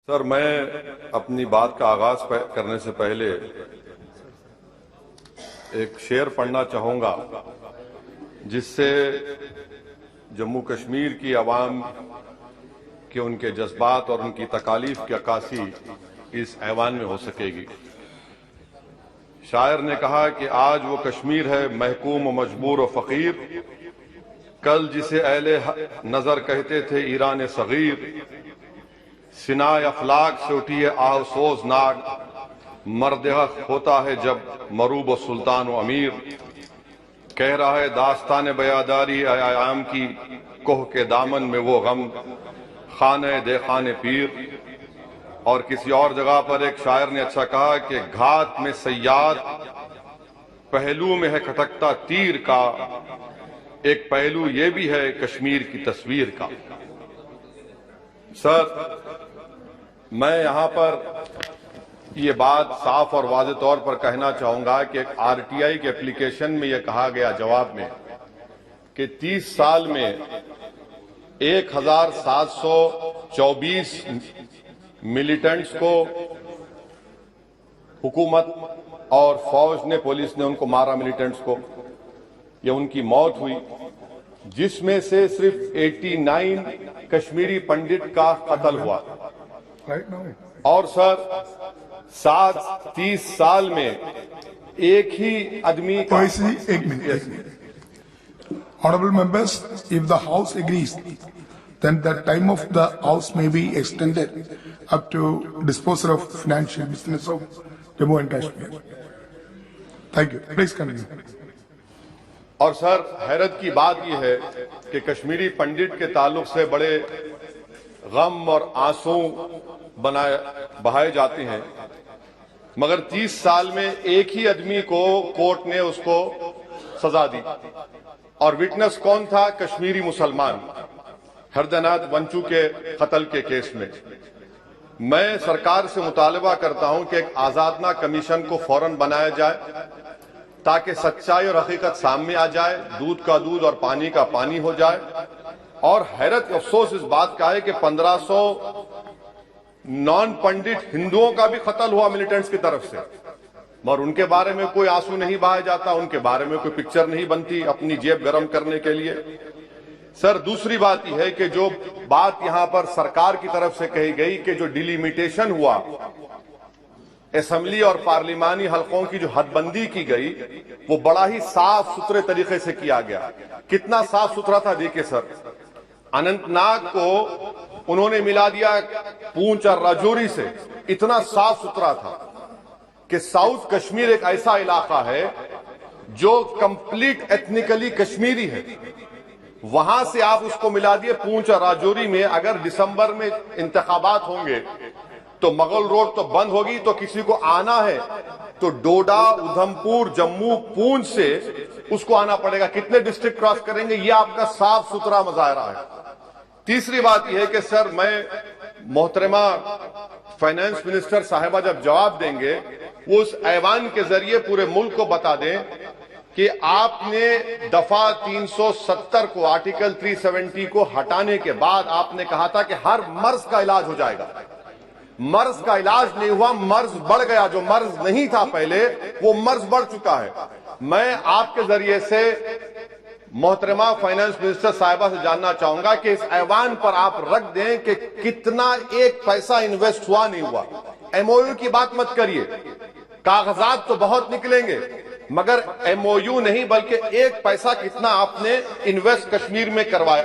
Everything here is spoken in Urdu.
سر، میں اپنی بات کا آغاز کرنے سے پہلے ایک شعر پڑھنا چاہوں گا جس سے جموں کشمیر کی عوام کے ان کے جذبات اور ان کی تکالیف کی عکاسی اس ایوان میں ہو سکے گی۔ شاعر نے کہا کہ آج وہ کشمیر ہے محکوم و مجبور و فقیر، کل جسے اہل نظر کہتے تھے ایران صغیر، سنائے افلاک سے اٹھی ہے آہ سوز ناگ، مرد حق ہوتا ہے جب مروب و سلطان و امیر، کہہ رہا ہے داستان بیاداری ایام کی کوہ کے دامن میں وہ غم، خانہ دیخان پیر۔ اور کسی اور جگہ پر ایک شاعر نے اچھا کہا کہ گھات میں صیاد پہلو میں ہے کھٹکتا تیر کا، ایک پہلو یہ بھی ہے کشمیر کی تصویر کا۔ سر، میں یہاں پر یہ بات صاف اور واضح طور پر کہنا چاہوں گا کہ آر ٹی آئی کے اپلیکیشن میں یہ کہا گیا جواب میں کہ 30 سال میں 1724 ملیٹنٹس کو حکومت اور فوج نے، پولیس نے ان کو مارا، ملیٹنٹس کو، یا ان کی موت ہوئی، جس میں سے صرف 89 کشمیری پنڈت کا قتل ہوا۔ اور سر 30 سال میں ایک ہی آدمی کا ایک minute Honorable members, if the House agrees, then the time of the House may be extended up to disposal of financial business of Jammu and Kashmir. Thank you. Please continue. اور سر، حیرت کی بات یہ ہے کہ کشمیری پنڈت کے تعلق سے بڑے غم اور آنسو بہائے جاتے ہیں، مگر 30 سال میں ایک ہی آدمی کو کورٹ نے اس کو سزا دی، اور وٹنس کون تھا؟ کشمیری مسلمان، ہردے ناتھ ونچو کے قتل کے کیس میں۔ میں سرکار سے مطالبہ کرتا ہوں کہ ایک آزادانہ کمیشن کو فوراً بنایا جائے تاکہ سچائی اور حقیقت سامنے آ جائے، دودھ کا دودھ اور پانی کا پانی ہو جائے۔ اور حیرت افسوس اس بات کا ہے کہ 1500 نان پنڈت ہندوؤں کا بھی قتل ہوا ملیٹنٹس کی طرف سے، مگر ان کے بارے میں کوئی آنسو نہیں بہایا جاتا، ان کے بارے میں کوئی پکچر نہیں بنتی اپنی جیب گرم کرنے کے لیے۔ سر، دوسری بات یہ ہے کہ جو بات یہاں پر سرکار کی طرف سے کہی گئی کہ جو ڈیلیمیٹیشن ہوا، اسمبلی اور پارلیمانی حلقوں کی جو حد بندی کی گئی، وہ بڑا ہی صاف ستھرے طریقے سے کیا گیا۔ کتنا صاف ستھرا تھا دیکھیں سر، اننت ناگ کو انہوں نے ملا دیا پونچھ اور راجوری سے، اتنا صاف ستھرا تھا کہ ساؤتھ کشمیر ایک ایسا علاقہ ہے جو کمپلیٹ ایتھنیکلی کشمیری ہے، وہاں سے آپ اس کو ملا دیے پونچھ اور راجوری میں۔ اگر دسمبر میں انتخابات ہوں گے تو مغل روڈ تو بند ہوگی، تو کسی کو آنا ہے تو ڈوڈا، ادھمپور، جموں، پونچھ سے اس کو آنا پڑے گا۔ کتنے ڈسٹرکٹ کراس کریں گے؟ یہ آپ کا صاف ستھرا مظاہرہ ہے۔ تیسری بات یہ ہے کہ سر، میں محترمہ فائنانس منسٹر صاحبہ جب جواب دیں گے، وہ اس ایوان کے ذریعے پورے ملک کو بتا دیں کہ آپ نے دفعہ 370 کو، آرٹیکل 370 کو ہٹانے کے بعد آپ نے کہا تھا کہ ہر مرض کا علاج ہو جائے گا۔ مرض کا علاج نہیں ہوا، مرض بڑھ گیا۔ جو مرض نہیں تھا پہلے، وہ مرض بڑھ چکا ہے۔ میں آپ کے ذریعے سے محترمہ فائنانس منسٹر صاحبہ سے جاننا چاہوں گا کہ اس ایوان پر آپ رکھ دیں کہ کتنا ایک پیسہ انویسٹ ہوا نہیں ہوا۔ ایم او یو کی بات مت کریے، کاغذات تو بہت نکلیں گے، مگر ایم او یو نہیں بلکہ ایک پیسہ کتنا آپ نے انویسٹ کشمیر میں کروایا۔